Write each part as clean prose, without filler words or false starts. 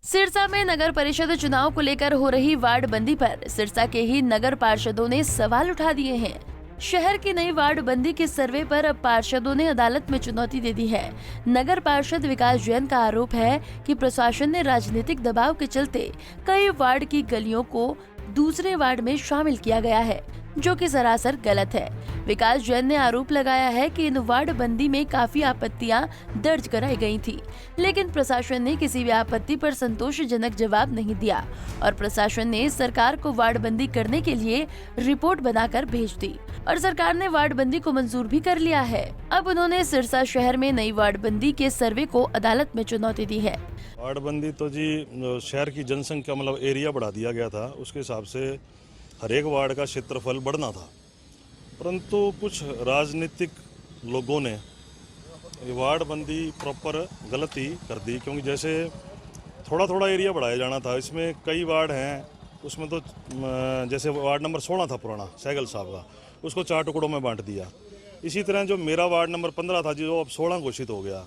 सिरसा में नगर परिषद चुनाव को लेकर हो रही वार्ड बंदी पर सिरसा के ही नगर पार्षदों ने सवाल उठा दिए हैं। शहर की नई वार्ड बंदी के सर्वे पर अब पार्षदों ने अदालत में चुनौती दे दी है। नगर पार्षद विकास जैन का आरोप है कि प्रशासन ने राजनीतिक दबाव के चलते कई वार्ड की गलियों को दूसरे वार्ड में शामिल किया गया है, जो कि सरासर गलत है। विकास जैन ने आरोप लगाया है कि इन वार्ड बंदी में काफी आपत्तियां दर्ज कराई गई थी, लेकिन प्रशासन ने किसी भी आपत्ति पर संतोषजनक जवाब नहीं दिया और प्रशासन ने सरकार को वार्ड बंदी करने के लिए रिपोर्ट बनाकर भेज दी और सरकार ने वार्ड बंदी को मंजूर भी कर लिया है। अब उन्होंने सिरसा शहर में नई वार्ड बंदी के सर्वे को अदालत में चुनौती दी है। वार्ड बंदी तो जी शहर की जनसंख्या मतलब एरिया बढ़ा दिया गया था, उसके हिसाब से हर एक वार्ड का क्षेत्रफल बढ़ना था, परंतु कुछ राजनीतिक लोगों ने वार्ड बंदी प्रॉपर गलती कर दी, क्योंकि जैसे थोड़ा थोड़ा एरिया बढ़ाया जाना था। इसमें कई वार्ड हैं, उसमें तो जैसे वार्ड नंबर 16 था पुराना सहगल साहब का, उसको 4 टुकड़ों में बांट दिया। इसी तरह जो मेरा वार्ड नंबर 15 था, जो अब 16 घोषित हो गया,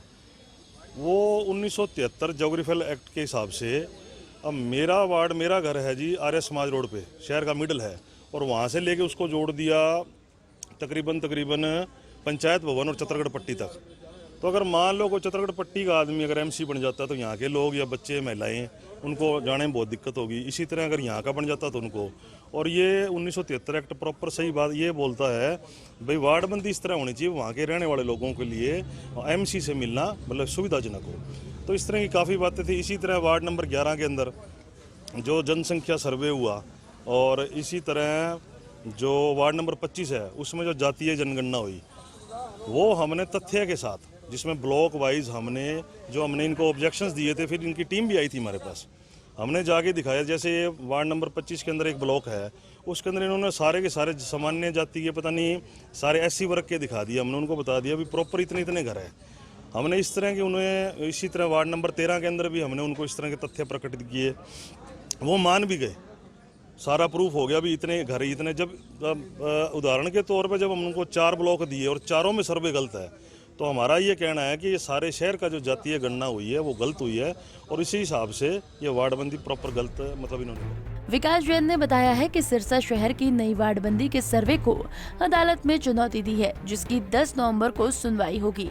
वो 1973 ज्योग्राफिकल एक्ट के हिसाब से अब मेरा वार्ड, मेरा घर है जी आर्य समाज रोड पे, शहर का मिडल है, और वहाँ से लेके उसको जोड़ दिया तकरीबन पंचायत भवन और चतरगढ़ पट्टी तक। तो अगर मान लो कोई चतरगढ़ पट्टी का आदमी अगर एमसी बन जाता है तो यहाँ के लोग या बच्चे महिलाएं उनको जाने में बहुत दिक्कत होगी। इसी तरह अगर यहाँ का बन जाता तो उनको, और ये 1973 एक्ट प्रॉपर सही बात ये बोलता है भाई वार्ड बंदी इस तरह होनी चाहिए वहाँ के रहने वाले लोगों के लिए एमसी से मिलना मतलब सुविधाजनक हो। तो इस तरह की काफ़ी बातें थी। इसी तरह वार्ड नंबर 11 के अंदर जो जनसंख्या सर्वे हुआ, और इसी तरह जो वार्ड नंबर 25 है उसमें जो जातीय जनगणना हुई, वो हमने तथ्य के साथ, जिसमें ब्लॉक वाइज हमने इनको ऑब्जेक्शंस दिए थे, फिर इनकी टीम भी आई थी हमारे पास, हमने जाके दिखाया। जैसे ये वार्ड नंबर 25 के अंदर एक ब्लॉक है, उसके अंदर इन्होंने सारे के सारे सामान्य जाति के पता नहीं सारे एससी वर्ग के दिखा दिया। हमने उनको बता दिया भी प्रॉपर इतने घर है। हमने इस तरह के उन्हें, इसी तरह वार्ड नंबर 13 के अंदर भी हमने उनको इस तरह के तथ्य प्रकटित किए, वो मान भी गए, सारा प्रूफ हो गया भी इतने घर इतने। जब उदाहरण के तौर पर जब हम उनको 4 ब्लॉक दिए और चारों में सर्वे गलत है, तो हमारा ये कहना है कि ये सारे शहर का जो जातीय गणना हुई है वो गलत हुई है, और इसी हिसाब से ये वार्ड बंदी प्रॉपर गलत मतलब इन्होंने। विकास जैन ने बताया है कि सिरसा शहर की नई वार्ड बंदी के सर्वे को अदालत में चुनौती दी है, जिसकी 10 नवंबर को सुनवाई होगी।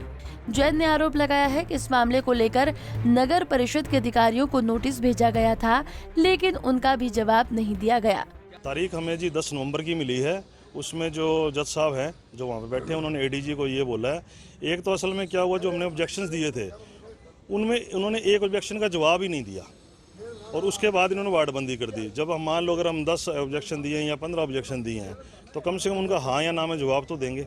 जैन ने आरोप लगाया है कि इस मामले को लेकर नगर परिषद के अधिकारियों को नोटिस भेजा गया था, लेकिन उनका भी जवाब नहीं दिया गया। तारीख हमें जी 10 नवंबर की मिली है। उसमें जो जज साहब हैं जो वहाँ पे बैठे हैं, उन्होंने एडीजी को ये बोला है, एक तो असल में क्या हुआ, जो हमने ऑब्जेक्शंस दिए थे उनमें उन्होंने एक ऑब्जेक्शन का जवाब ही नहीं दिया, और उसके बाद इन्होंने वार्ड बंदी कर दी। जब हम मान लो अगर हम 10 ऑब्जेक्शन दिए हैं या 15 ऑब्जेक्शन दिए हैं, तो कम से कम उनका हाँ या ना में जवाब तो देंगे,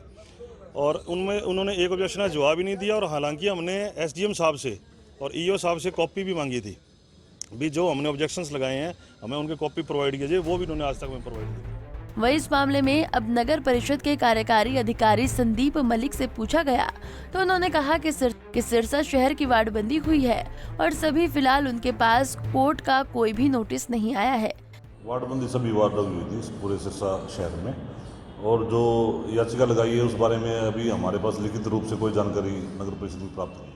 और उनमें उन्होंने एक ऑब्जेक्शन का जवाब ही नहीं दिया। और हालांकि हमने एसडीएम साहब से और ईओ साहब से कॉपी भी मांगी थी, भी जो हमने ऑब्जेक्शंस लगाए हैं हमें उनकी कॉपी प्रोवाइड कीजिए, वो भी उन्होंने आज तक हमें प्रोवाइड की। वही इस मामले में अब नगर परिषद के कार्यकारी अधिकारी संदीप मलिक से पूछा गया तो उन्होंने कहा कि सिरसा शहर की वार्ड बंदी हुई है और सभी फिलहाल उनके पास कोर्ट का कोई भी नोटिस नहीं आया है। वार्ड बंदी सभी वार्डों की हुई थी पूरे सिरसा शहर में, और जो याचिका लगाई है उस बारे में अभी हमारे पास लिखित रूप से कोई जानकारी नगर परिषद की प्राप्त नहीं।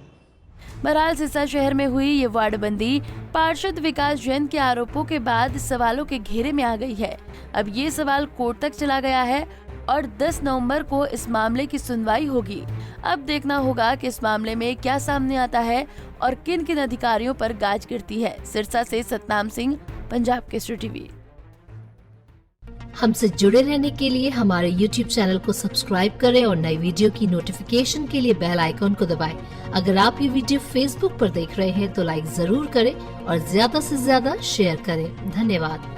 बहरहाल सिरसा शहर में हुई ये वार्ड बंदी पार्षद विकास जैन के आरोपों के बाद सवालों के घेरे में आ गई है। अब ये सवाल कोर्ट तक चला गया है और 10 नवंबर को इस मामले की सुनवाई होगी। अब देखना होगा कि इस मामले में क्या सामने आता है और किन किन अधिकारियों पर गाज गिरती है। सिरसा से सतनाम सिंह, पंजाब केसरी टीवी। हमसे जुड़े रहने के लिए हमारे YouTube चैनल को सब्सक्राइब करें और नई वीडियो की नोटिफिकेशन के लिए बेल आइकॉन को दबाएं। अगर आप ये वीडियो Facebook पर देख रहे हैं तो लाइक जरूर करें और ज्यादा से ज्यादा शेयर करें। धन्यवाद।